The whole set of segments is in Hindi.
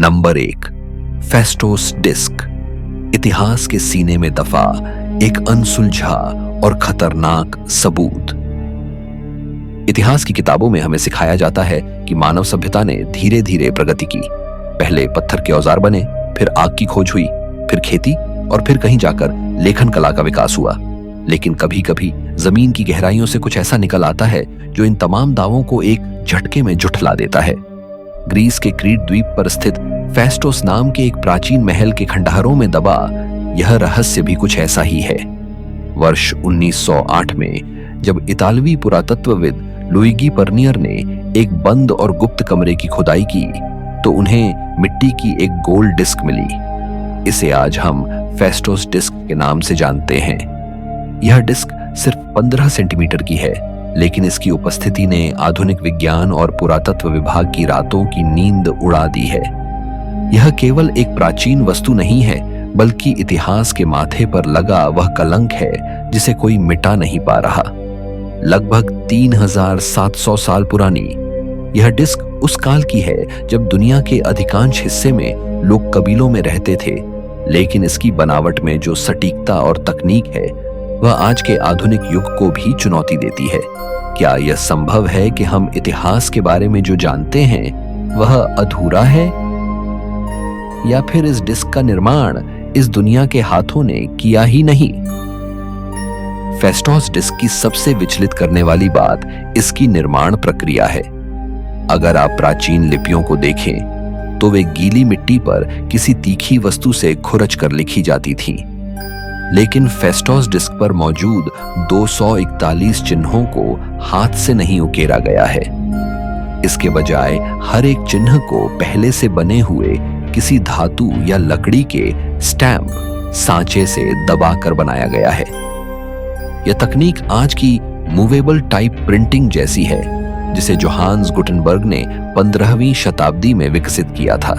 Number 1, फेस्टोस disc. इतिहास के सीने में दफा एक अनसुलझा और खतरनाक सबूत। इतिहास की किताबों में हमें सिखाया जाता है कि मानव सभ्यता ने धीरे धीरे प्रगति की। पहले पत्थर के औजार बने, फिर आग की खोज हुई, फिर खेती और फिर कहीं जाकर लेखन कला का विकास हुआ। लेकिन कभी कभी जमीन की गहराइयों से कुछ ऐसा निकल आता है जो इन तमाम दावों को एक झटके में झुठला देता है। ग्रीस के क्रीट द्वीप पर स्थित फेस्टोस नाम के एक प्राचीन महल के खंडहरों में दबा यह रहस्य भी कुछ ऐसा ही है। वर्ष 1908 में जब इतालवी पुरातत्वविद लुइगी पर्नियर ने एक बंद और गुप्त कमरे की खुदाई की तो उन्हें मिट्टी की एक गोल डिस्क मिली। इसे आज हम फेस्टोस डिस्क के नाम से जानते हैं। यह डिस्क सिर्फ 15 सेंटीमीटर की है, लेकिन इसकी उपस्थिति ने आधुनिक विज्ञान और पुरातत्व विभाग की रातों की नींद उड़ा दी है। यह केवल एक प्राचीन वस्तु नहीं है, बल्कि इतिहास के माथे पर लगा वह कलंक है जिसे कोई मिटा नहीं पा रहा। लगभग 3700 साल पुरानी यह डिस्क उस काल की है जब दुनिया के अधिकांश हिस्से में लोग कबीलों में रहते थे, लेकिन इसकी बनावट में जो सटीकता और तकनीक है वह आज के आधुनिक युग को भी चुनौती देती है। क्या यह संभव है कि हम इतिहास के बारे में जो जानते हैं वह अधूरा है, या फिर इस डिस्क का निर्माण इस दुनिया के हाथों ने किया ही नहीं? फेस्टोस डिस्क की सबसे विचलित करने वाली बात इसकी निर्माण प्रक्रिया है। अगर आप प्राचीन लिपियों को देखें तो वे गीली मिट्टी पर किसी तीखी वस्तु से खुरच कर लिखी जाती थी, लेकिन फेस्टोस डिस्क पर मौजूद 241 चिन्हों को हाथ से नहीं उकेरा गया है। इसके बजाय हर एक चिन्ह को पहले से बने हुए किसी धातु या लकड़ी के स्टैम्प सांचे से दबाकर बनाया गया है। यह तकनीक आज की मूवेबल टाइप प्रिंटिंग जैसी है, जिसे जोहान्स गुटेनबर्ग ने 15वीं शताब्दी में विकसित किया था।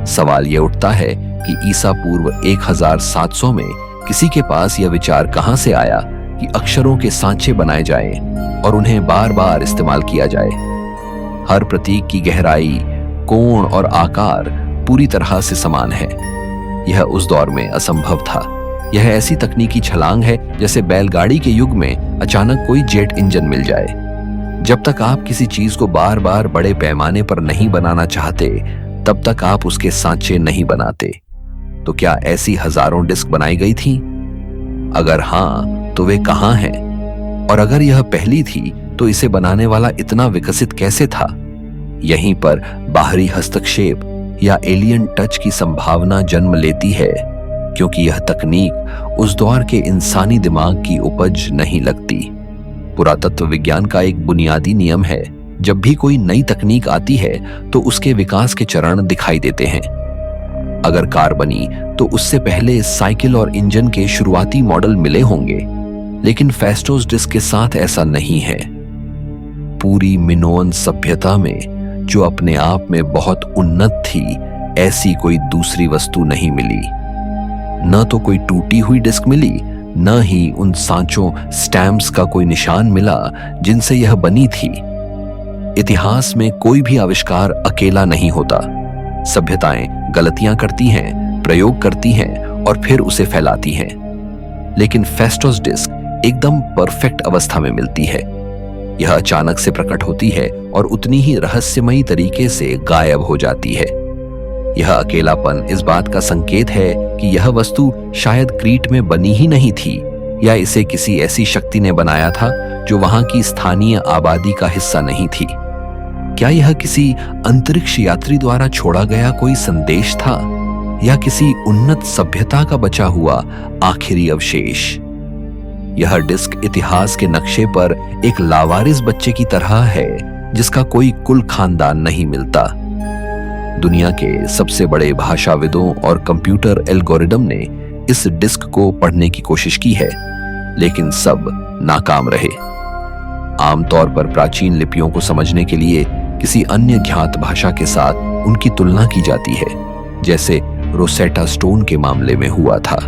सवाल यह उठता है कि ईसा पूर्व 1700 में किसी के पास यह विचार कहां से आया कि अक्षरों के सांचे बनाए जाएं और उन्हें बार बार इस्तेमाल किया जाए। हर प्रतीक की गहराई, कोण और आकार पूरी तरह से समान है। यह उस दौर में असंभव था। यह ऐसी तकनीकी छलांग है जैसे बैलगाड़ी के युग में अचानक कोई जेट इंजन मिल जाए। जब तक आप किसी चीज को बार बार बड़े पैमाने पर नहीं बनाना चाहते, तब तक आप उसके सांचे नहीं बनाते। तो क्या ऐसी हजारों डिस्क बनाई गई थी? अगर हां, तो वे कहां हैं? और अगर यह पहली थी तो इसे बनाने वाला इतना विकसित कैसे था? यहीं पर बाहरी हस्तक्षेप या एलियन टच की संभावना जन्म लेती है, क्योंकि यह तकनीक उस दौर के इंसानी दिमाग की उपज नहीं लगती। पुरातत्व विज्ञान का एक बुनियादी नियम है, जब भी कोई नई तकनीक आती है तो उसके विकास के चरण दिखाई देते हैं। अगर कार बनी तो उससे पहले साइकिल और इंजन के शुरुआती मॉडल मिले होंगे, लेकिन फेस्टोस डिस्क के साथ ऐसा नहीं है। पूरी मिनोअन सभ्यता में, जो अपने आप में बहुत उन्नत थी, ऐसी कोई दूसरी वस्तु नहीं मिली। न तो कोई टूटी हुई डिस्क मिली, न ही उन सांचों स्टैम्प्स का कोई निशान मिला जिनसे यह बनी थी। इतिहास में कोई भी आविष्कार अकेला नहीं होता। सभ्यताएं गलतियां करती हैं, प्रयोग करती हैं और फिर उसे फैलाती हैं, लेकिन फेस्टोस डिस्क एकदम परफेक्ट अवस्था में मिलती है। यह अचानक से प्रकट होती है और उतनी ही रहस्यमयी तरीके से गायब हो जाती है। यह अकेलापन इस बात का संकेत है कि यह वस्तु शायद क्रीट में बनी ही नहीं थी, या इसे किसी ऐसी शक्ति ने बनाया था जो वहां की स्थानीय आबादी का हिस्सा नहीं थी। क्या यह किसी अंतरिक्ष यात्री द्वारा छोड़ा गया कोई संदेश था, या किसी उन्नत सभ्यता का बचा हुआ आखिरी अवशेष? यह डिस्क इतिहास के नक्शे पर एक लावारिस बच्चे की तरह है जिसका कोई कुल खानदान नहीं मिलता। दुनिया के सबसे बड़े भाषाविदों और कंप्यूटर एल्गोरिदम ने इस डिस्क को पढ़ने की कोशिश की है, लेकिन सब नाकाम रहे। आमतौर पर प्राचीन लिपियों को समझने के लिए किसी अन्य ज्ञात भाषा के साथ उनकी तुलना की जाती है, जैसे रोसेटा स्टोन के मामले में हुआ था।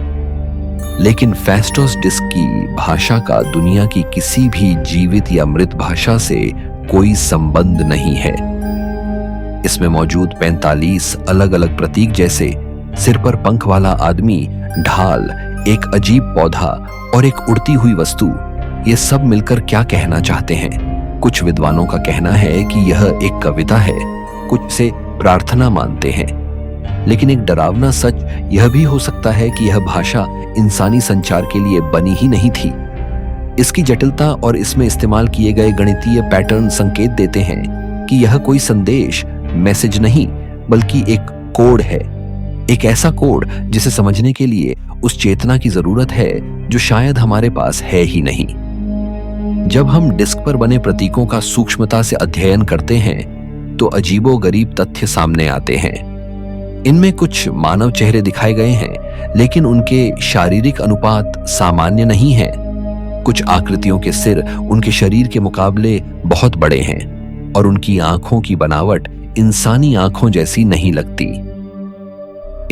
लेकिन फेस्टोस डिस्क की भाषा का दुनिया की किसी भी जीवित या मृत भाषा से कोई संबंध नहीं है। इसमें मौजूद 45 अलग अलग प्रतीक जैसे सिर पर पंख वाला आदमी, ढाल, एक अजीब पौधा और एक उड़ती हुई वस्तु, ये सब मिलकर क्या कहना चाहते हैं? कुछ विद्वानों का कहना है कि यह एक कविता है, कुछ से प्रार्थना मानते हैं। लेकिन एक डरावना सच यह भी हो सकता है कि यह भाषा इंसानी संचार के लिए बनी ही नहीं थी। इसकी जटिलता और इसमें इस्तेमाल किए गए गणितीय पैटर्न संकेत देते हैं कि यह कोई संदेश, मैसेज नहीं, बल्कि एक कोड है। एक ऐसा कोड जिसे समझने के लिए उस चेतना की जरूरत है जो शायद हमारे पास है ही नहीं। जब हम डिस्क पर बने प्रतीकों का सूक्ष्मता से अध्ययन करते हैं तो अजीबोगरीब तथ्य सामने आते हैं। इनमें कुछ मानव चेहरे दिखाए गए हैं, लेकिन उनके शारीरिक अनुपात सामान्य नहीं है। कुछ आकृतियों के सिर उनके शरीर के मुकाबले बहुत बड़े हैं और उनकी आंखों की बनावट इंसानी आंखों जैसी नहीं लगती।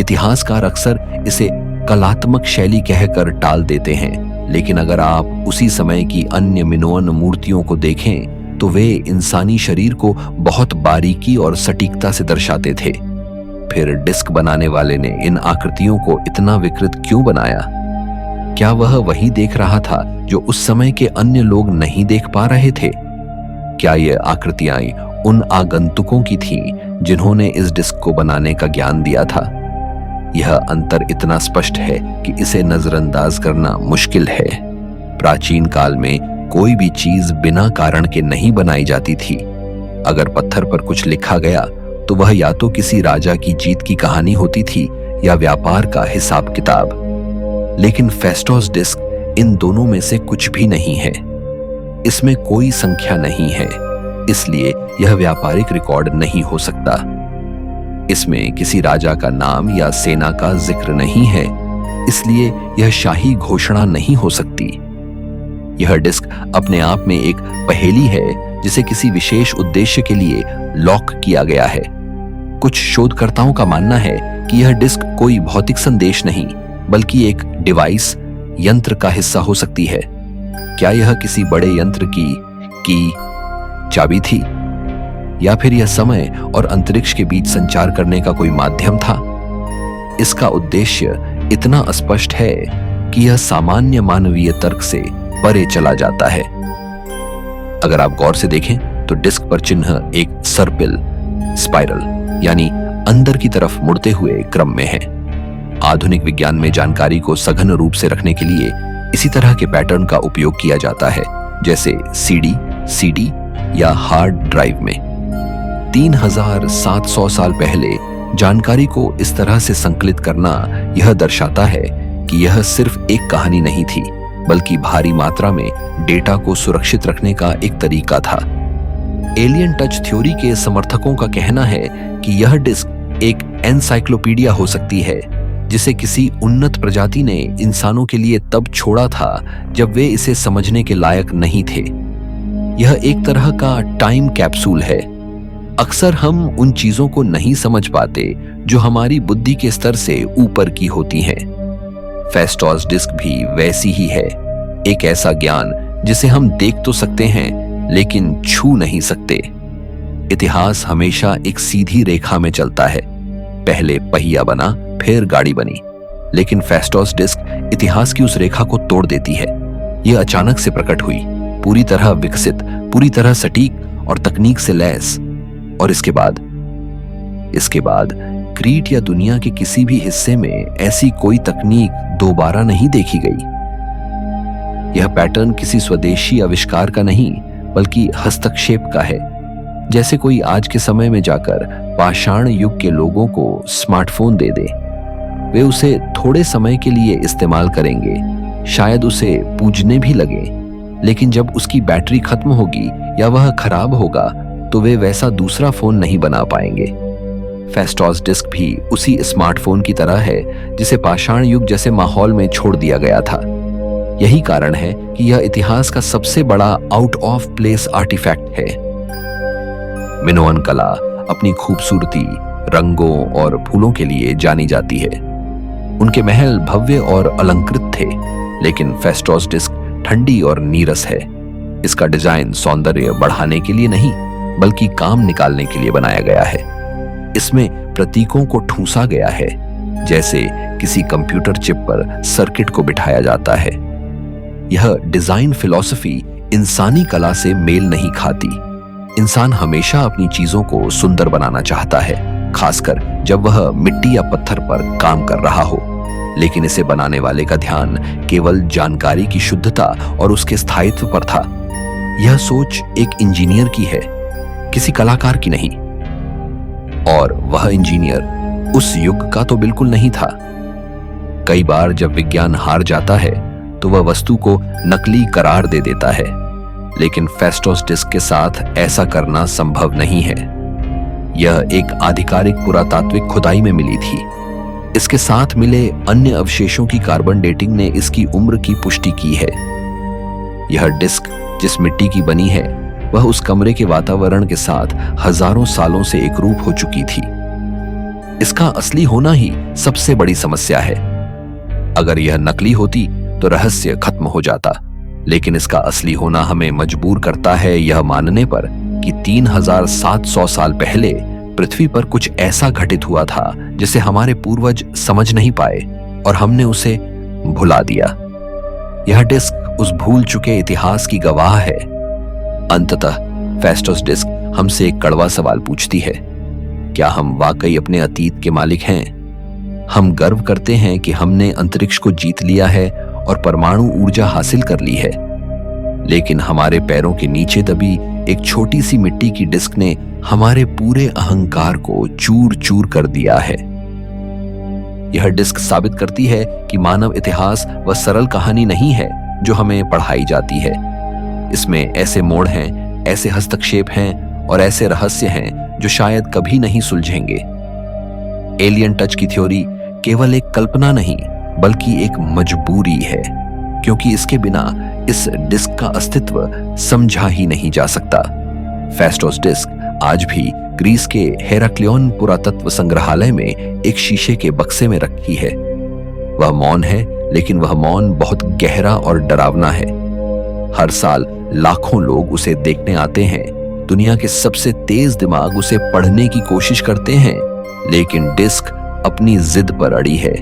इतिहासकार अक्सर इसे कलात्मक शैली कहकर टाल देते हैं, लेकिन अगर आप उसी समय की अन्य मिनोअन मूर्तियों को देखें तो वे इंसानी शरीर को बहुत बारीकी और सटीकता से दर्शाते थे। फिर डिस्क बनाने वाले ने इन आकृतियों को इतना विकृत क्यों बनाया? क्या वह वही देख रहा था जो उस समय के अन्य लोग नहीं देख पा रहे थे? क्या ये आकृतियां उन आगंतुकों की थीं जिन्होंने इस डिस्क को बनाने का ज्ञान दिया था? यह अंतर इतना स्पष्ट है कि इसे नजरअंदाज करना मुश्किल है। प्राचीन काल में कोई भी चीज बिना कारण के नहीं बनाई जाती थी। अगर पत्थर पर कुछ लिखा गया तो वह या तो किसी राजा की जीत की कहानी होती थी या व्यापार का हिसाब किताब। लेकिन फेस्टोस डिस्क इन दोनों में से कुछ भी नहीं है। इसमें कोई संख्या नहीं है, इसलिए यह व्यापारिक रिकॉर्ड नहीं हो सकता। इसमें किसी राजा का नाम या सेना का जिक्र नहीं है, इसलिए यह शाही घोषणा नहीं हो सकती। यह डिस्क अपने आप में एक पहेली है जिसे किसी विशेष उद्देश्य के लिए लॉक किया गया है। कुछ शोधकर्ताओं का मानना है कि यह डिस्क कोई भौतिक संदेश नहीं, बल्कि एक डिवाइस, यंत्र का हिस्सा हो सकती है। क्या यह किसी बड़े यंत्र की चाबी थी, या फिर यह समय और अंतरिक्ष के बीच संचार करने का कोई माध्यम था? इसका उद्देश्य इतना अस्पष्ट है कि यह सामान्य मानवीय तर्क से परे चला जाता है। अगर आप गौर से देखें तो डिस्क पर चिन्ह एक सर्पिल, स्पाइरल यानी अंदर की तरफ मुड़ते हुए क्रम में है। आधुनिक विज्ञान में जानकारी को सघन रूप से रखने के लिए इसी तरह के पैटर्न का उपयोग किया जाता है, जैसे सीडी या हार्ड ड्राइव में। 3700 साल पहले जानकारी को इस तरह से संकलित करना यह दर्शाता है कि यह सिर्फ एक कहानी नहीं थी, बल्कि भारी मात्रा में डेटा को सुरक्षित रखने का एक तरीका था। एलियन टच थ्योरी के समर्थकों का कहना है कि यह डिस्क एक एनसाइक्लोपीडिया हो सकती है जिसे किसी उन्नत प्रजाति ने इंसानों के लिए तब छोड़ा था जब वे इसे समझने के लायक नहीं थे। यह एक तरह का टाइम कैप्सूल है। अक्सर हम उन चीजों को नहीं समझ पाते जो हमारी बुद्धि के स्तर से ऊपर की होती हैं। फेस्टोस डिस्क भी वैसी ही है, एक ऐसा ज्ञान जिसे हम देख तो सकते हैं लेकिन छू नहीं सकते। इतिहास हमेशा एक सीधी रेखा में चलता है, पहले पहिया बना फिर गाड़ी बनी, लेकिन फेस्टोस डिस्क इतिहास की उस रेखा को तोड़ देती है। यह अचानक से प्रकट हुई, पूरी तरह विकसित, पूरी तरह सटीक और तकनीक से लैस, और इसके बाद क्रीट या दुनिया के किसी भी हिस्से में ऐसी कोई तकनीक दोबारा नहीं देखी गई। यह पैटर्न किसी स्वदेशी आविष्कार का नहीं, बल्कि हस्तक्षेप का है। जैसे कोई आज के समय में जाकर पाषाण युग के लोगों को स्मार्टफोन दे दे, वे उसे थोड़े समय के लिए इस्तेमाल करेंगे, शायद उसे पूजने भी लगे, लेकिन जब उसकी बैटरी खत्म होगी या वह खराब होगा तो वे वैसा दूसरा फोन नहीं बना पाएंगे। फेस्टोस डिस्क भी उसी स्मार्टफोन की तरह है जिसे पाषाण युग जैसे माहौल में छोड़ दिया गया था। यही कारण है कि यह इतिहास का सबसे बड़ा आउट ऑफ प्लेस आर्टिफैक्ट है। मिनोअन कला अपनी खूबसूरती, रंगों और फूलों के लिए जानी जाती है। उनके महल भव्य और अलंकृत थे, लेकिन फेस्टोस डिस्क ठंडी और नीरस है। इसका डिजाइन सौंदर्य बढ़ाने के लिए नहीं, बल्कि काम निकालने के लिए बनाया गया है। इसमें प्रतीकों को ठूंसा गया है, जैसे किसी कंप्यूटर चिप पर सर्किट को बिठाया जाता है। यह डिजाइन फिलॉसफी इंसानी कला से मेल नहीं खाती। इंसान हमेशा अपनी चीजों को सुंदर बनाना चाहता है, खासकर जब वह मिट्टी या पत्थर पर काम कर रहा हो। लेकिन इसे बनाने वाले का ध्यान केवल जानकारी की शुद्धता और उसके स्थायित्व पर था। यह सोच एक इंजीनियर की है, किसी कलाकार की नहीं। और वह इंजीनियर उस युग का तो बिल्कुल नहीं था। कई बार जब विज्ञान हार जाता है तो वह वस्तु को नकली करार दे देता है, लेकिन फेस्टोस डिस्क के साथ ऐसा करना संभव नहीं है। यह एक आधिकारिक पुरातात्विक खुदाई में मिली थी। इसके साथ मिले अन्य अवशेषों की कार्बन डेटिंग ने इसकी उम्र की पुष्टि की है। यह डिस्क जिस मिट्टी की बनी है वह उस कमरे के वातावरण के साथ हजारों सालों से एकरूप हो चुकी थी। इसका असली होना ही सबसे बड़ी समस्या है। अगर यह नकली होती तो रहस्य खत्म हो जाता, लेकिन इसका असली होना हमें मजबूर करता है यह मानने पर कि 3700 साल पहले पृथ्वी पर कुछ ऐसा घटित हुआ था जिसे हमारे पूर्वज समझ नहीं पाए और हमने उसे भुला दिया। यह डिस्क उस भूल चुके इतिहास की गवाह है। अंततः फेस्टोस डिस्क हमसे एक कड़वा सवाल पूछती है, क्या हम वाकई अपने अतीत के मालिक हैं? हम गर्व करते हैं कि हमने अंतरिक्ष को जीत लिया है और परमाणु ऊर्जा हासिल कर ली है, लेकिन हमारे पैरों के नीचे दबी एक छोटी सी मिट्टी की डिस्क ने हमारे पूरे अहंकार को चूर चूर कर दिया है। यह डिस्क साबित करती है कि मानव इतिहास वह सरल कहानी नहीं है जो हमें पढ़ाई जाती है। इसमें ऐसे मोड़ हैं, ऐसे हस्तक्षेप हैं और ऐसे रहस्य हैं जो शायद कभी नहीं सुलझेंगे। एलियन टच की थ्योरी केवल एक कल्पना नहीं बल्कि एक मजबूरी है, क्योंकि इसके बिना इस डिस्क का अस्तित्व समझा ही नहीं जा सकता। फेस्टोस डिस्क आज भी ग्रीस के हेराक्लियोन पुरातत्व संग्रहालय में एक शीशे के बक्से में रखी है। वह मौन है, लेकिन वह मौन बहुत गहरा और डरावना है। हर साल लाखों लोग उसे देखने आते हैं। दुनिया के सबसे तेज दिमाग उसे पढ़ने की कोशिश करते हैं, लेकिन डिस्क अपनी जिद पर अड़ी है।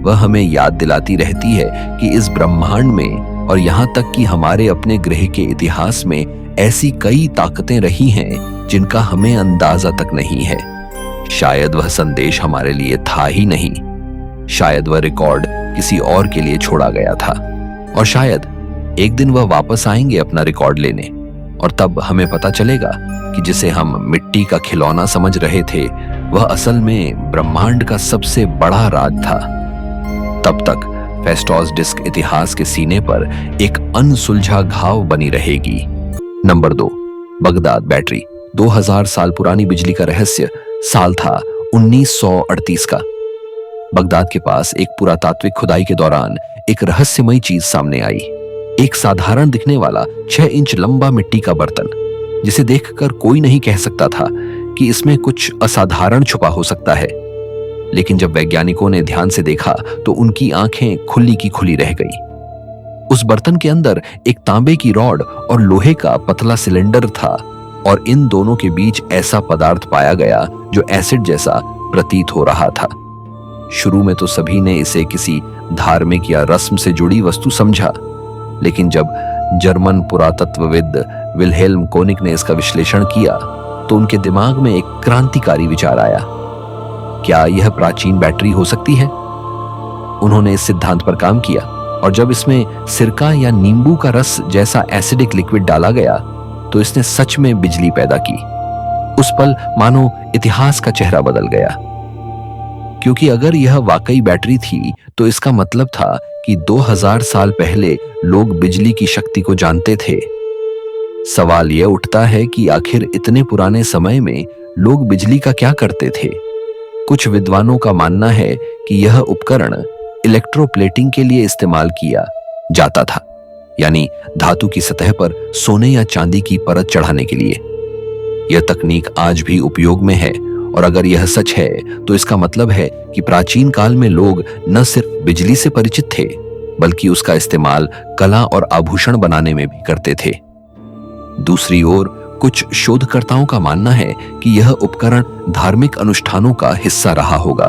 वह हमें याद दिलाती रहती है कि इस ब्रह्मांड में और यहां तक कि हमारे अपने ग्रह के इतिहास में ऐसी कई ताकतें रही हैं जिनका हमें अंदाजा तक नहीं है। शायद वह संदेश हमारे लिए था ही नहीं, शायद वह रिकॉर्ड किसी और के लिए छोड़ा गया था, और शायद एक दिन वह वापस आएंगे अपना रिकॉर्ड लेने, और तब हमें पता चलेगा कि जिसे हम मिट्टी का खिलौना समझ रहे थे वह असल में ब्रह्मांड का सबसे बड़ा राज था। तब तक फेस्टोस डिस्क इतिहास के सीने पर एक अनसुलझा घाव बनी रहेगी। Number 2, Baghdad battery. 2000 साल पुरानी बिजली का रहस्य। साल था 1938 का। बगदाद के पास एक पुरातात्विक खुदाई के दौरान एक रहस्यमयी चीज सामने आई। एक साधारण दिखने वाला 6 इंच लंबा मिट्टी का बर्तन, जिसे देखकर कोई नहीं कह सकता था कि इसमें कुछ असाधारण छुपा हो सकता है। लेकिन जब वैज्ञानिकों ने ध्यान से देखा तो उनकी आंखें खुली की खुली रह गई। उस बर्तन के अंदर एक तांबे की रॉड और लोहे का पतला सिलेंडर था, और इन दोनों के बीच ऐसा पदार्थ पाया गया जो एसिड जैसा प्रतीत हो रहा था। शुरू में तो सभी ने इसे किसी धार्मिक या रस्म से जुड़ी वस्तु समझा, लेकिन जब जर्मन पुरातत्वविद विल्हेल्म कोनिक ने इसका विश्लेषण किया तो उनके दिमाग में एक क्रांतिकारी विचार आया। क्या यह प्राचीन बैटरी हो सकती है? उन्होंने इस सिद्धांत पर काम किया, और जब इसमें सिरका या नींबू का रस जैसा एसिडिक लिक्विड डाला गया तो इसने सच में बिजली पैदा की। उस पल मानो इतिहास का चेहरा बदल गया, क्योंकि अगर यह वाकई बैटरी थी तो इसका मतलब था कि 2000 साल पहले लोग बिजली की शक्ति को जानते थे। सवाल यह उठता है कि आखिर इतने पुराने समय में लोग बिजली का क्या करते थे? कुछ विद्वानों का मानना है कि यह उपकरण इलेक्ट्रोप्लेटिंग के लिए इस्तेमाल किया जाता था, यानी धातु की सतह पर सोने या चांदी की परत चढ़ाने के लिए। यह तकनीक आज भी उपयोग में है, और अगर यह सच है तो इसका मतलब है कि प्राचीन काल में लोग न सिर्फ बिजली से परिचित थे बल्कि उसका इस्तेमाल कला और आभूषण बनाने में भी करते थे। दूसरी ओर कुछ शोधकर्ताओं का मानना है कि यह उपकरण धार्मिक अनुष्ठानों का हिस्सा रहा होगा।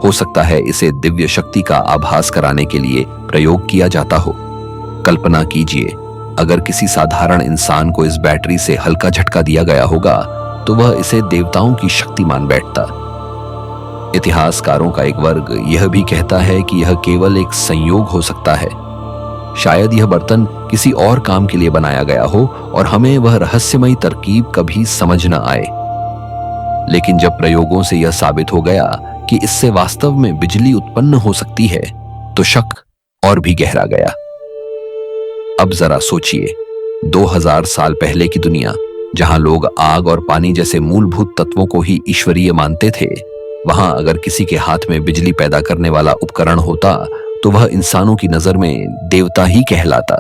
हो सकता है इसे दिव्य शक्ति का आभास कराने के लिए प्रयोग किया जाता हो। कल्पना कीजिए, अगर किसी साधारण इंसान को इस बैटरी से हल्का झटका दिया गया होगा तो वह इसे देवताओं की शक्ति मान बैठता। इतिहासकारों का एक वर्ग यह भी कहता है कि यह केवल एक संयोग हो सकता है। शायद यह बर्तन किसी और काम के लिए बनाया गया हो और हमें वह रहस्यमयी तरकीब कभी समझ न आए। लेकिन जब प्रयोगों से यह साबित हो गया कि इससे वास्तव में बिजली उत्पन्न हो सकती है, तो शक और भी गहरा गया। अब जरा सोचिए, 2000 साल पहले की दुनिया, जहां लोग आग और पानी जैसे मूलभूत तत्वों को ही ईश्वरीय मानते थे, वहां अगर किसी के हाथ में बिजली पैदा करने वाला उपकरण होता तो वह इंसानों की नजर में देवता ही कहलाता।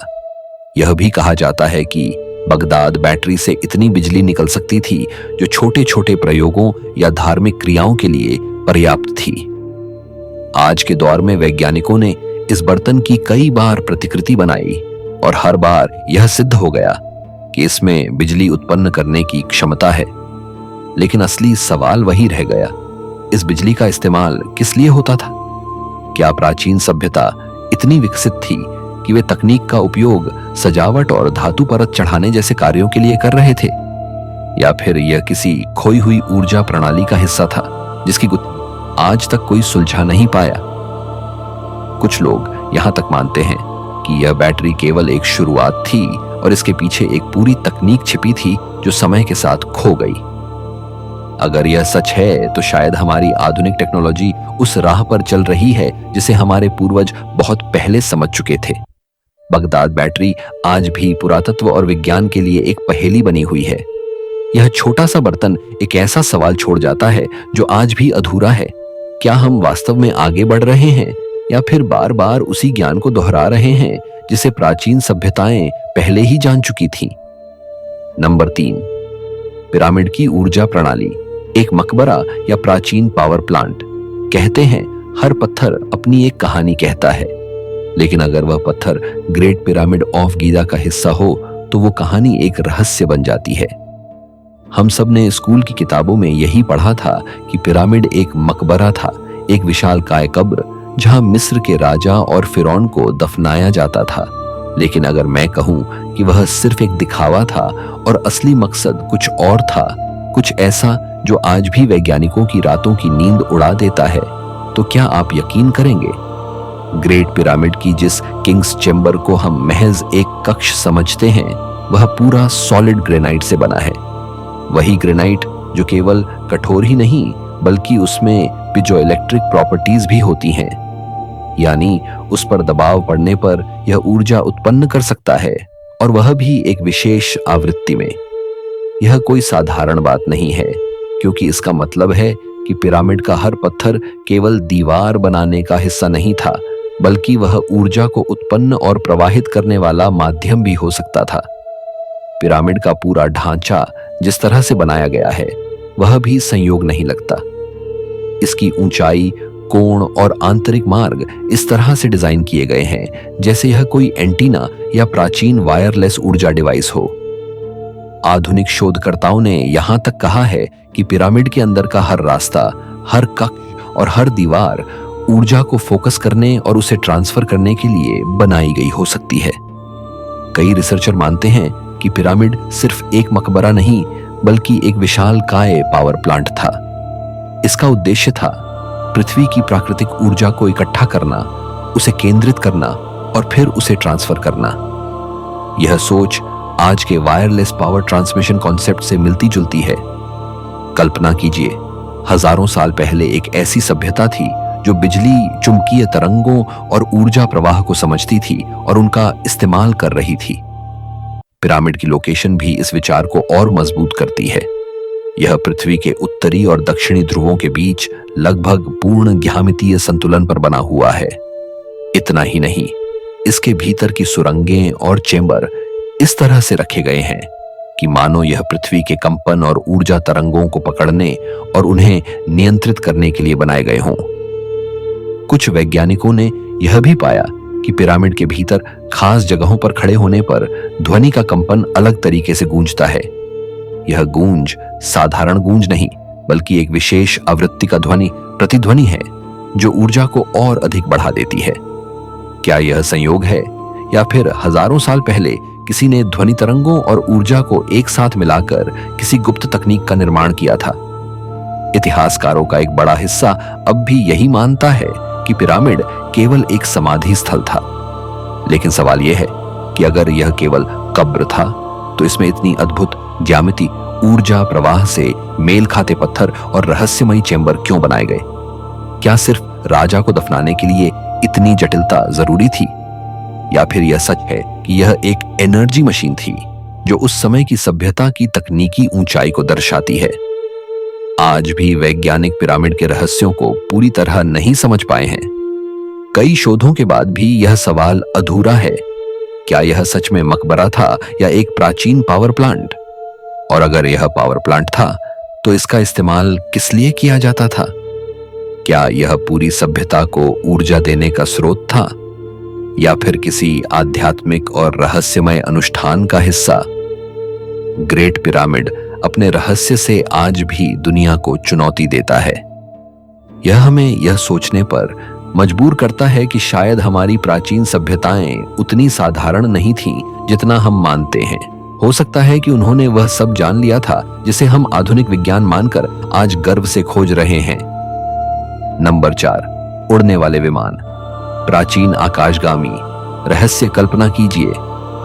यह भी कहा जाता है कि बगदाद बैटरी से इतनी बिजली निकल सकती थी जो छोटे छोटे प्रयोगों या धार्मिक क्रियाओं के लिए पर्याप्त थी। आज के दौर में वैज्ञानिकों ने इस बर्तन की कई बार प्रतिकृति बनाई और हर बार यह सिद्ध हो गया कि इसमें बिजली उत्पन्न करने की क्षमता है। लेकिन असली सवाल वही रह गया, इस बिजली का इस्तेमाल किस लिए होता था? क्या प्राचीन सभ्यता इतनी विकसित थी कि वे तकनीक का उपयोग सजावट और धातु परत चढ़ाने जैसे कार्यों के लिए कर रहे थे? या फिर यह किसी खोई हुई ऊर्जा प्रणाली का हिस्सा था जिसकी गुत्थी आज तक कोई सुलझा नहीं पाया? कुछ लोग यहां तक मानते हैं कि यह बैटरी केवल एक शुरुआत थी और इसके पीछे एक पूरी तकनीक छिपी थी जो समय के साथ खो गई। अगर यह सच है तो शायद हमारी आधुनिक टेक्नोलॉजी उस राह पर चल रही है जिसे हमारे पूर्वज बहुत पहले समझ चुके थे। बगदाद बैटरी आज भी पुरातत्व और विज्ञान के लिए एक पहेली बनी हुई है। यह छोटा सा बर्तन एक ऐसा सवाल छोड़ जाता है जो आज भी अधूरा है। क्या हम वास्तव में आगे बढ़ रहे हैं या फिर बार बार उसी ज्ञान को दोहरा रहे हैं जिसे प्राचीन सभ्यताएं पहले ही जान चुकी थीं? नंबर 3, पिरामिड की ऊर्जा प्रणाली, एक मकबरा या प्राचीन पावर प्लांट। कहते हैं हर पत्थर अपनी एक कहानी कहता है, लेकिन अगर वह पत्थर ग्रेट पिरामिड ऑफ गीजा का हिस्सा हो तो वो कहानी एक रहस्य बन जाती है। हम सब ने स्कूल की किताबों में यही पढ़ा था कि पिरामिड एक मकबरा था, एक विशालकाय कब्र जहां मिस्र के राजा और फिरौन को दफनाया जाता था। लेकिन अगर मैं कहूं कि वह सिर्फ एक दिखावा था और असली मकसद कुछ और था, कुछ ऐसा जो आज भी वैज्ञानिकों की रातों की नींद उड़ा देता है, तो क्या आप यकीन करेंगे? ग्रेट पिरामिड की जिस किंग्स चेंबर को हम महज एक कक्ष समझते हैं, वह पूरा सॉलिड ग्रेनाइट से बना है। वही ग्रेनाइट जो केवल कठोर ही नहीं बल्कि उसमें पीजोइलेक्ट्रिक प्रॉपर्टीज भी होती हैं, यानी उस पर दबाव पड़ने पर यह ऊर्जा उत्पन्न कर सकता है, और वह भी एक विशेष आवृत्ति में। यह कोई साधारण बात नहीं है, क्योंकि इसका मतलब है कि पिरामिड का हर पत्थर केवल दीवार बनाने का हिस्सा नहीं था, बल्कि वह ऊर्जा को उत्पन्न और प्रवाहित करने वाला माध्यम भी हो सकता था। पिरामिड का पूरा ढांचा जिस तरह से बनाया गया है, वह भी संयोग नहीं लगता। इसकी ऊंचाई, कोण और आंतरिक मार्ग इस तरह से डिजाइन किए गए हैं जैसे यह कोई एंटीना या प्राचीन वायरलेस ऊर्जा डिवाइस हो। आधुनिक शोधकर्ताओं ने यहां तक कहा है कि पिरामिड के अंदर का हर रास्ता, हर कक्ष और हर दीवार ऊर्जा को फोकस करने और उसे ट्रांसफर करने के लिए बनाई गई हो सकती है। कई रिसर्चर मानते हैं कि पिरामिड सिर्फ एक मकबरा नहीं बल्कि एक विशालकाय पावर प्लांट था। इसका उद्देश्य था पृथ्वी की प्राकृतिक ऊर्जा को इकट्ठा करना, उसे केंद्रित करना और फिर उसे ट्रांसफर करना। यह सोच आज के वायरलेस पावर ट्रांसमिशन कॉन्सेप्ट से मिलती जुलती है। कल्पना कीजिए, हजारों साल पहले एक ऐसी सभ्यता थी जो बिजली, चुंबकीय तरंगों और ऊर्जा प्रवाह को समझती थी और उनका इस्तेमाल कर रही थी। पिरामिड की लोकेशन भी इस विचार को और मजबूत करती है। यह पृथ्वी के उत्तरी और दक्षिणी ध्रुवों के बीच लगभग पूर्ण ज्यामितीय संतुलन पर बना हुआ है। इतना ही नहीं, इसके भीतर की सुरंगें और चेंबर इस तरह से रखे गए हैं कि मानो यह पृथ्वी के कंपन और ऊर्जा तरंगों को पकड़ने और उन्हें नियंत्रित करने के लिए बनाए गए हों। कुछ वैज्ञानिकों ने यह भी पाया कि पिरामिड के भीतर खास जगहों पर खड़े होने पर ध्वनि का कंपन अलग तरीके से गूंजता है, यह गूंज साधारण गूंज नहीं, बल्कि एक विशेष आवृत्ति का प्रतिध्वनि है जो ऊर्जा को और अधिक बढ़ा देती है। क्या यह संयोग है या फिर हजारों साल पहले किसी ने ध्वनि तरंगों और ऊर्जा को एक साथ मिलाकर किसी गुप्त तकनीक का निर्माण किया था? इतिहासकारों का एक बड़ा हिस्सा अब भी यही मानता है कि पिरामिड केवल एक समाधि स्थल था। लेकिन सवाल यह है कि अगर यह केवल कब्र था तो इसमें इतनी अद्भुत ज्यामिति, ऊर्जा प्रवाह से मेल खाते पत्थर और रहस्यमयी चेंबर क्यों बनाए गए? क्या सिर्फ राजा को दफनाने के लिए इतनी जटिलता जरूरी थी, या फिर यह सच है कि यह एक एनर्जी मशीन थी जो उस समय की सभ्यता की तकनीकी ऊंचाई को दर्शाती है? आज भी वैज्ञानिक पिरामिड के रहस्यों को पूरी तरह नहीं समझ पाए हैं। कई शोधों के बाद भी यह सवाल अधूरा है। क्या यह सच में मकबरा था या एक प्राचीन पावर प्लांट? और अगर यह पावर प्लांट था तो इसका इस्तेमाल किस लिए किया जाता था? क्या यह पूरी सभ्यता को ऊर्जा देने का स्रोत था या फिर किसी आध्यात्मिक और रहस्यमय अनुष्ठान का हिस्सा? ग्रेट पिरामिड अपने रहस्य से आज भी दुनिया को चुनौती देता है। यह हमें यह सोचने पर मजबूर करता है कि शायद हमारी प्राचीन सभ्यताएं उतनी साधारण नहीं थीं जितना हम मानते हैं। हो सकता है कि उन्होंने वह सब जान लिया था जिसे हम आधुनिक विज्ञान मानकर आज गर्व से खोज रहे हैं। नंबर 4, उड़ने वाले विमान। प्राचीन आकाशगामी रहस्य। कल्पना कीजिए,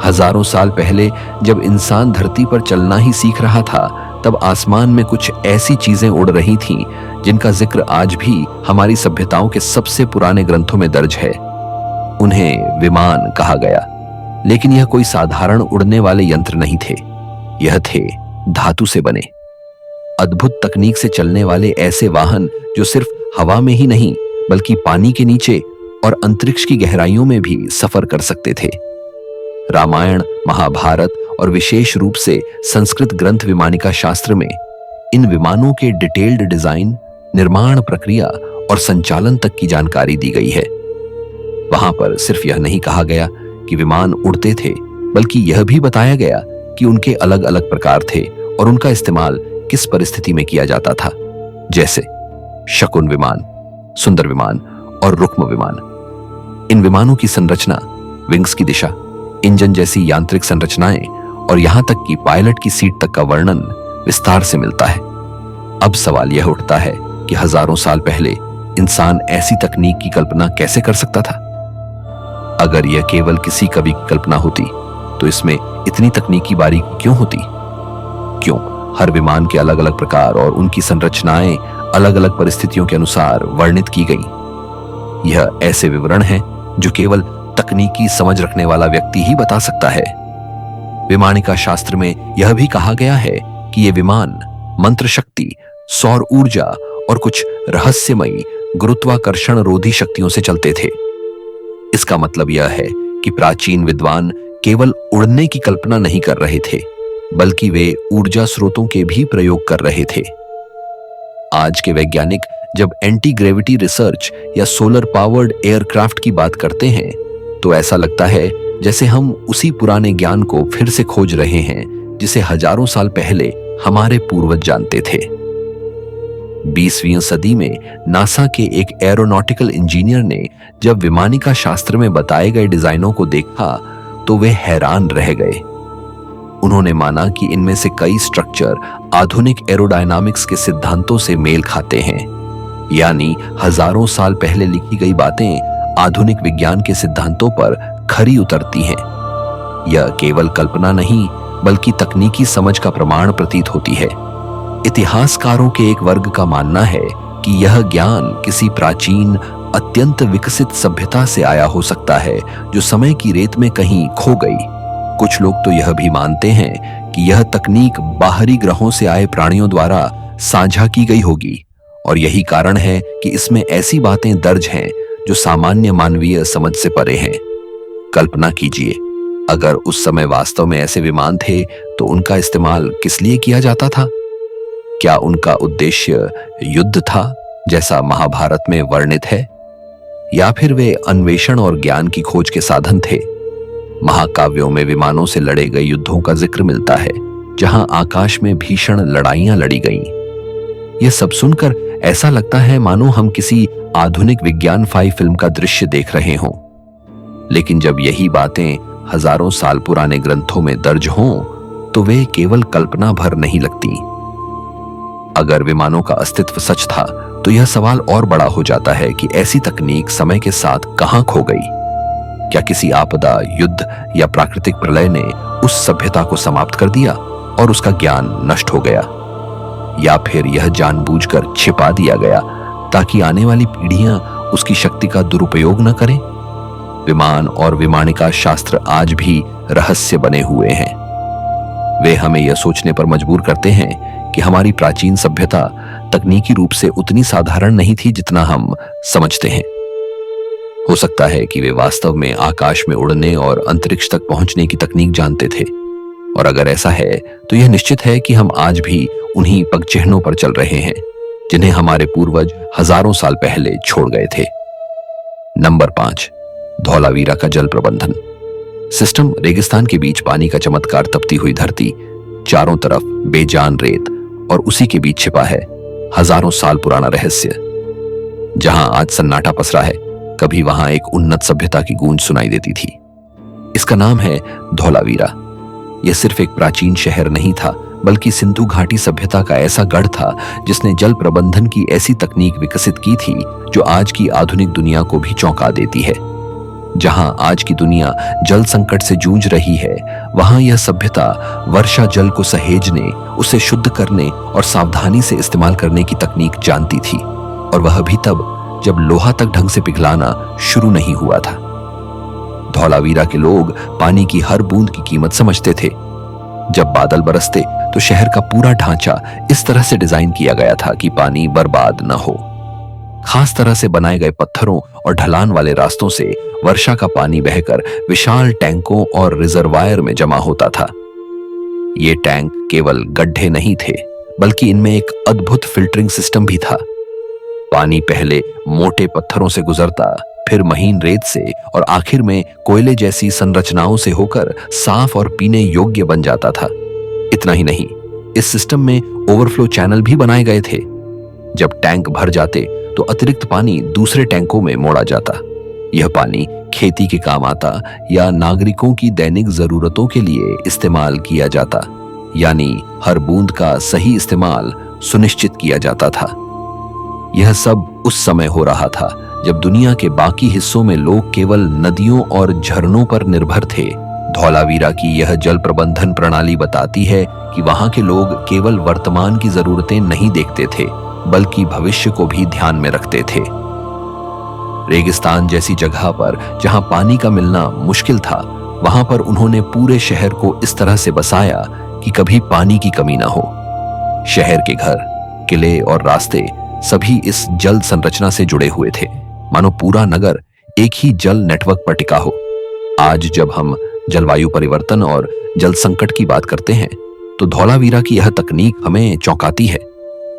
हजारों साल पहले जब इंसान धरती पर चलना ही सीख रहा था, तब आसमान में कुछ ऐसी चीजें उड़ रही थीं जिनका जिक्र आज भी हमारी सभ्यताओं के सबसे पुराने ग्रंथों में दर्ज है। उन्हें विमान कहा गया, लेकिन यह कोई साधारण उड़ने वाले यंत्र नहीं थे। यह थे धातु से बने, अद्भुत तकनीक से चलने वाले ऐसे वाहन जो सिर्फ हवा में ही नहीं बल्कि पानी के नीचे और अंतरिक्ष की गहराइयों में भी सफर कर सकते थे। रामायण, महाभारत और विशेष रूप से संस्कृत ग्रंथ विमानिका शास्त्र में इन विमानों के डिटेल्ड डिजाइन, निर्माण प्रक्रिया और संचालन तक की जानकारी दी गई है। वहां पर सिर्फ यह नहीं कहा गया कि विमान उड़ते थे, बल्कि यह भी बताया गया कि उनके अलग अलग प्रकार थे और उनका इस्तेमाल किस परिस्थिति में किया जाता था, जैसे शकुन विमान, सुंदर विमान और रुक्म विमान। इन विमानों की संरचना, विंग्स की दिशा, इंजन जैसी यांत्रिक संरचनाएं और यहां तक कि पायलट की सीट तक का वर्णन विस्तार से मिलता है। अब सवाल यह उठता है कि हजारों साल पहले इंसान ऐसी तकनीक की कल्पना कैसे कर सकता था? अगर यह केवल किसी कवि की कल्पना होती तो इसमें इतनी तकनीकी बारीकी क्यों होती? क्यों हर विमान के अलग अलग प्रकार और उनकी संरचनाएं अलग अलग परिस्थितियों के अनुसार वर्णित की गई? यह ऐसे विवरण हैं जो केवल तकनीकी समझ रखने वाला व्यक्ति ही बता सकता है। विमानिका शास्त्र में यह भी कहा गया है कि ये विमान मंत्र शक्ति, सौर ऊर्जा और कुछ रहस्यमयी गुरुत्वाकर्षण रोधी शक्तियों से चलते थे। इसका मतलब यह है कि प्राचीन विद्वान केवल उड़ने की कल्पना नहीं कर रहे थे, बल्कि वे ऊर्जा स्रोतों के भी प्रयोग कर रहे थे। आज के वैज्ञानिक जब एंटी ग्रेविटी रिसर्च या सोलर पावर्ड एयरक्राफ्ट की बात करते हैं तो ऐसा लगता है जैसे हम उसी पुराने ज्ञान को फिर से खोज रहे हैं जिसे हजारों साल पहले हमारे पूर्वज जानते थे। 20वीं सदी में नासा के एक एरोनॉटिकल इंजीनियर ने जब विमानिका शास्त्र में बताए गए डिजाइनों को देखा तो वे हैरान रह गए। उन्होंने माना कि इनमें से कई स्ट्रक्चर आधुनिक एरोडायनामिक्स के सिद्धांतों से मेल खाते हैं, यानी हजारों साल पहले लिखी गई बातें आधुनिक विज्ञान के सिद्धांतों पर खरी उतरती हैं। यह केवल कल्पना नहीं बल्कि तकनीकी समझ का प्रमाण प्रतीत होती है। इतिहासकारों के एक वर्ग का मानना है कि यह ज्ञान किसी प्राचीन, अत्यंत विकसित सभ्यता से आया हो सकता है जो समय की रेत में कहीं खो गई। कुछ लोग तो यह भी मानते हैं कि यह तकनीक बाहरी ग्रहों से आए प्राणियों द्वारा साझा की गई होगी और यही कारण है कि इसमें ऐसी बातें दर्ज हैं जो सामान्य मानवीय समझ से परे हैं। कल्पना कीजिए, अगर उस समय वास्तव में ऐसे विमान थे तो उनका इस्तेमाल किस लिए किया जाता था? क्या उनका उद्देश्य युद्ध था जैसा महाभारत में वर्णित है, या फिर वे अन्वेषण और ज्ञान की खोज के साधन थे? महाकाव्यों में विमानों से लड़े गए युद्धों का जिक्र मिलता है, जहां आकाश में भीषण लड़ाइयां लड़ी गईं। यह सब सुनकर ऐसा लगता है मानो हम किसी आधुनिक विज्ञान फिल्म का दृश्य देख रहे हों। लेकिन जब यही बातें हजारों साल पुराने ग्रंथों में दर्ज हों तो वे केवल कल्पना भर नहीं लगती। अगर विमानों का अस्तित्व सच था तो यह सवाल और बड़ा हो जाता है कि ऐसी तकनीक समय के साथ कहां खो गई। क्या किसी आपदा, युद्ध या प्राकृतिक प्रलय ने उस सभ्यता को समाप्त कर दिया और उसका ज्ञान नष्ट हो गया, या फिर यह जानबूझकर छिपा दिया गया ताकि आने वाली पीढ़ियां उसकी शक्ति का दुरुपयोग न करें। विमान और विमानिका शास्त्र आज भी रहस्य बने हुए हैं। वे हमें यह सोचने पर मजबूर करते हैं कि हमारी प्राचीन सभ्यता तकनीकी रूप से उतनी साधारण नहीं थी जितना हम समझते हैं। हो सकता है कि वे वास्तव में आकाश में उड़ने और अंतरिक्ष तक पहुंचने की तकनीक जानते थे, और अगर ऐसा है तो यह निश्चित है कि हम आज भी उन्हीं पगचिह्नों पर चल रहे हैं जिन्हें हमारे पूर्वज हजारों साल पहले छोड़ गए थे। नंबर 5, धौलावीरा का जल प्रबंधन सिस्टम। रेगिस्तान के बीच पानी का चमत्कार, तपती हुई धरती, चारों तरफ बेजान रेत और उसी के बीच छिपा है हजारों साल पुराना रहस्य। जहां आज सन्नाटा पसरा है, कभी वहां एक उन्नत सभ्यता की गूंज सुनाई देती थी। इसका नाम है धौलावीरा। यह सिर्फ एक प्राचीन शहर नहीं था, बल्कि सिंधु घाटी सभ्यता का ऐसा गढ़ था जिसने जल प्रबंधन की ऐसी तकनीक विकसित की थी जो आज की आधुनिक दुनिया को भी चौंका देती है। जहां आज की दुनिया जल संकट से जूझ रही है, वहां यह सभ्यता वर्षा जल को सहेजने, उसे शुद्ध करने और सावधानी से इस्तेमाल करने की तकनीक जानती थी, और वह भी तब जब लोहा तक ढंग से पिघलाना शुरू नहीं हुआ था। धौलावीरा के लोग पानी की हर बूंद की कीमत समझते थे। जब बादल बरसते तो शहर का पूरा ढांचा इस तरह से डिजाइन किया गया था कि पानी बर्बाद न हो। खास तरह से बनाए गए पत्थरों और ढलान वाले रास्तों से वर्षा का पानी बहकर विशाल टैंकों और रिजर्वायर में जमा होता था। ये टैंक केवल गड्ढे नहीं थे, बल्कि इनमें एक अद्भुत फिल्टरिंग सिस्टम भी था। पानी पहले मोटे पत्थरों से गुजरता, फिर महीन रेत से और आखिर में कोयले जैसी संरचनाओं से होकर साफ और पीने योग्य बन जाता था। इतना ही नहीं, इस सिस्टम में ओवरफ्लो चैनल भी बनाए गए थे। जब टैंक भर जाते तो अतिरिक्त पानी दूसरे टैंकों में मोड़ा जाता। यह पानी खेती के काम आता या नागरिकों की दैनिक जरूरतों के लिए इस्तेमाल किया जाता, यानी हर बूंद का सही इस्तेमाल सुनिश्चित किया जाता था। यह सब उस समय हो रहा था जब दुनिया के बाकी हिस्सों में लोग केवल नदियों और झरनों पर निर्भर थे। धौलावीरा की यह जल प्रबंधन प्रणाली बताती है कि वहां के लोग केवल वर्तमान की जरूरतें नहीं देखते थे, बल्कि भविष्य को भी ध्यान में रखते थे। रेगिस्तान जैसी जगह पर जहां पानी का मिलना मुश्किल था, वहां पर उन्होंने पूरे शहर को इस तरह से बसाया कि कभी पानी की कमी ना हो। शहर के घर, किले और रास्ते सभी इस जल संरचना से जुड़े हुए थे, मानो पूरा नगर एक ही जल नेटवर्क पर टिका हो। आज जब हम जलवायु परिवर्तन और जल संकट की बात करते हैं तो धौलावीरा की यह तकनीक हमें चौंकाती है।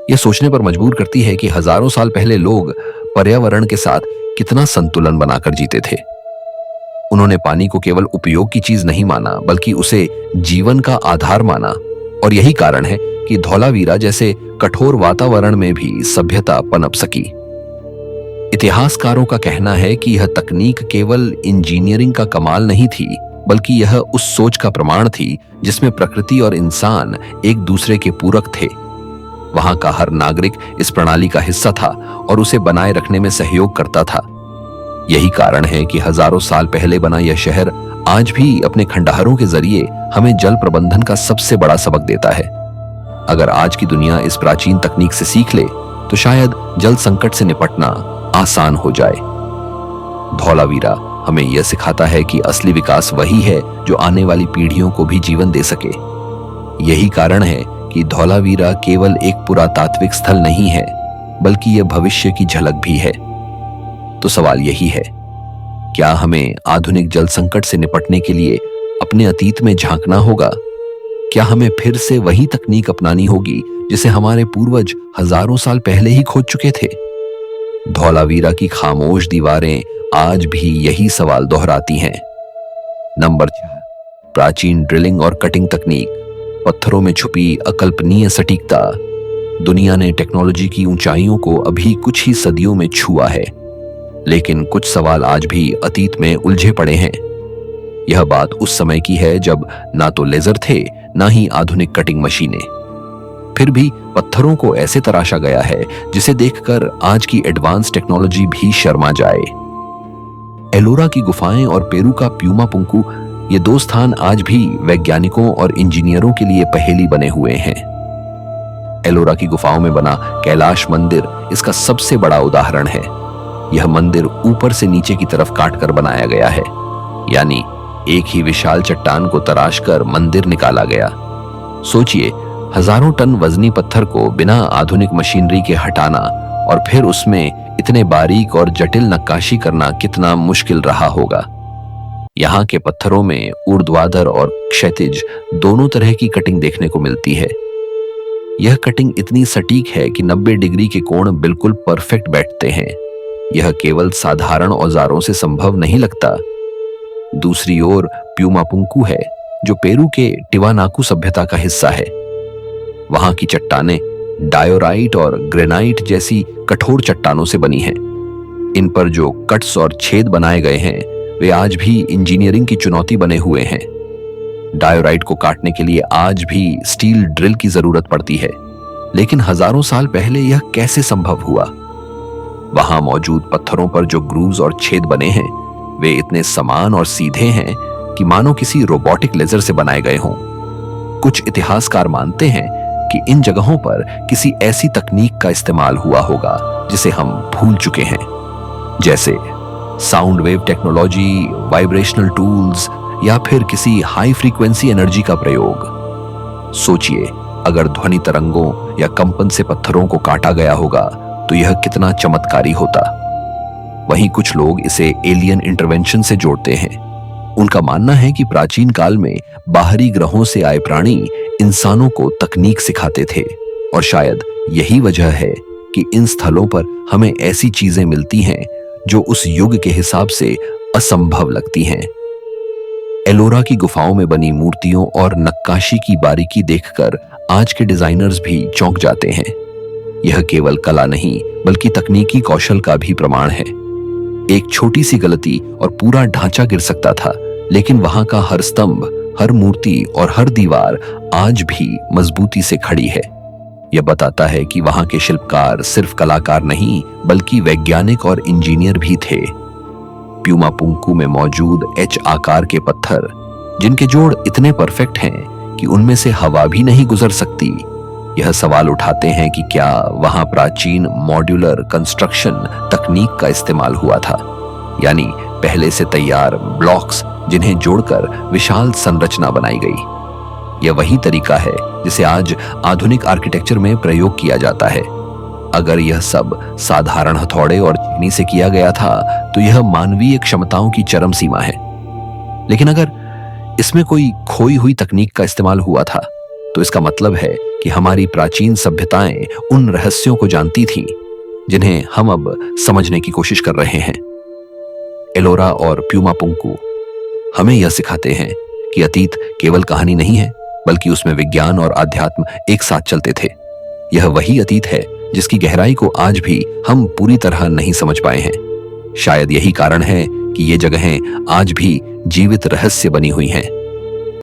यह सोचने पर मजबूर करती है कि हजारों साल पहले लोग पर्यावरण के साथ कितना संतुलन बनाकर जीते थे। उन्होंने पानी को केवल उपयोग की चीज नहीं माना, बल्कि उसे जीवन का आधार माना, और यही कारण है कि धौलावीरा जैसे कठोर वातावरण में भी सभ्यता पनप सकी। इतिहासकारों का कहना है कि यह तकनीक केवल इंजीनियरिंग का कमाल नहीं थी, बल्कि यह उस सोच का प्रमाण थी जिसमें प्रकृति और इंसान एक दूसरे के पूरक थे। वहां का हर नागरिक इस प्रणाली का हिस्सा था और उसे बनाए रखने में सहयोग करता था। यही कारण है कि हजारों साल पहले बना यह शहर आज भी अपने खंडहरों के जरिए हमें जल प्रबंधन का सबसे बड़ा सबक देता है। अगर आज की दुनिया इस प्राचीन तकनीक से सीख ले तो शायद जल संकट से निपटना आसान हो जाए। धौलावीरा हमें यह सिखाता है कि असली विकास वही है जो आने वाली पीढ़ियों को भी जीवन दे सके। यही कारण है कि धौलावीरा केवल एक पुरातात्विक स्थल नहीं है, बल्कि यह भविष्य की झलक भी है। तो सवाल यही है, क्या हमें आधुनिक जल संकट से निपटने के लिए अपने अतीत में झांकना होगा? क्या हमें फिर से वही तकनीक अपनानी होगी जिसे हमारे पूर्वज हजारों साल पहले ही खोज चुके थे? धौलावीरा की खामोश दीवारें आज भी यही सवाल दोहराती हैं। नंबर 4, प्राचीन ड्रिलिंग और कटिंग तकनीक। पत्थरों में छुपी अकल्पनीय सटीकता। दुनिया ने टेक्नोलॉजी की ऊंचाइयों को अभी कुछ ही सदियों में छुआ है, लेकिन कुछ सवाल आज भी अतीत में उलझे पड़े हैं। यह बात उस समय की है जब ना तो लेजर थे, ना ही आधुनिक कटिंग मशीनें। फिर भी पत्थरों को ऐसे तराशा गया है जिसे देखकर आज की एडवांस टेक्नोलॉजी भी शर्मा जाए। एलोरा की गुफाएं और पेरू का प्यूमा पुंकू, ये दो स्थान आज भी वैज्ञानिकों और इंजीनियरों के लिए पहेली बने हुए हैं। एलोरा की गुफाओं में बना कैलाश मंदिर इसका सबसे बड़ा उदाहरण है। यह मंदिर ऊपर से नीचे की तरफ काटकर बनाया गया है, यानी एक ही विशाल चट्टान को तराशकर मंदिर निकाला गया। सोचिए, हजारों टन वजनी पत्थर को बिना आधुनिक मशीनरी के हटाना और फिर उसमें इतने बारीक और जटिल नक्काशी करना कितना मुश्किल रहा होगा। यहाँ के पत्थरों में ऊर्ध्वाधर और क्षैतिज दोनों तरह की कटिंग देखने को मिलती है। यह कटिंग इतनी सटीक है कि 90 डिग्री के कोण बिल्कुल परफेक्ट बैठते हैं। यह केवल साधारण औजारों से संभव नहीं लगता। दूसरी ओर प्यूमा पुंकू है, जो पेरू के टिवानाकू सभ्यता का हिस्सा है। वहां की चट्टानें डायोराइट और ग्रेनाइट जैसी कठोर चट्टानों से बनी हैं। इन पर जो कट्स और छेद बनाए गए हैं वे आज भी इंजीनियरिंग की चुनौती बने हुए हैं। डायोराइट को काटने के लिए आज भी स्टील ड्रिल की जरूरत पड़ती है, लेकिन हजारों साल पहले यह कैसे संभव हुआ? वहां मौजूद पत्थरों पर जो ग्रूव्स और छेद बने हैं वे इतने समान और सीधे हैं कि मानो किसी रोबोटिक लेजर से बनाए गए हों। कुछ इतिहासकार मानते हैं कि इन जगहों पर किसी ऐसी तकनीक का इस्तेमाल हुआ होगा जिसे हम भूल चुके हैं, जैसे sound wave technology, vibrational tools या फिर किसी हाई फ्रीक्वेंसी एनर्जी का प्रयोग। सोचिए, अगर ध्वनि तरंगों या कंपन से पत्थरों को काटा गया होगा तो यह कितना चमत्कारी होता। वहीं कुछ लोग इसे एलियन इंटरवेंशन से जोड़ते हैं। उनका मानना है कि प्राचीन काल में बाहरी ग्रहों से आए प्राणी इंसानों को तकनीक सिखाते थे, और शायद यही वजह है कि इन स्थलों पर हमें ऐसी चीजें मिलती हैं जो उस युग के हिसाब से असंभव लगती हैं। एलोरा की गुफाओं में बनी मूर्तियों और नक्काशी की बारीकी देखकर आज के डिजाइनर्स भी चौंक जाते हैं। यह केवल कला नहीं बल्कि तकनीकी कौशल का भी प्रमाण है। एक छोटी सी गलती और पूरा ढांचा गिर सकता था, लेकिन वहां का हर स्तंभ, हर मूर्ति और हर दीवार आज भी मजबूती से खड़ी है। यह बताता है कि वहां के शिल्पकार सिर्फ कलाकार नहीं बल्कि वैज्ञानिक और इंजीनियर भी थे। प्यूमा पुंकू में मौजूद एच आकार के पत्थर, जिनके जोड़ इतने परफेक्ट हैं कि उनमें से हवा भी नहीं गुजर सकती, यह सवाल उठाते हैं कि क्या वहां प्राचीन मॉड्यूलर कंस्ट्रक्शन तकनीक का इस्तेमाल हुआ था, यानी पहले से तैयार ब्लॉक्स जिन्हें जोड़कर विशाल संरचना बनाई गई। यह वही तरीका है जिसे आज आधुनिक आर्किटेक्चर में प्रयोग किया जाता है। अगर यह सब साधारण हथौड़े और चीनी से किया गया था तो यह मानवीय क्षमताओं की चरम सीमा है। लेकिन अगर इसमें कोई खोई हुई तकनीक का इस्तेमाल हुआ था तो इसका मतलब है कि हमारी प्राचीन सभ्यताएं उन रहस्यों को जानती थीं जिन्हें हम अब समझने की कोशिश कर रहे हैं। एलोरा और प्यूमा पुंकू हमें यह सिखाते हैं कि अतीत केवल कहानी नहीं है, बल्कि उसमें विज्ञान और आध्यात्म एक साथ चलते थे। यह वही अतीत है जिसकी गहराई को आज भी हम पूरी तरह नहीं समझ पाए हैं। शायद यही कारण है कि ये जगहें आज भी जीवित रहस्य बनी हुई हैं।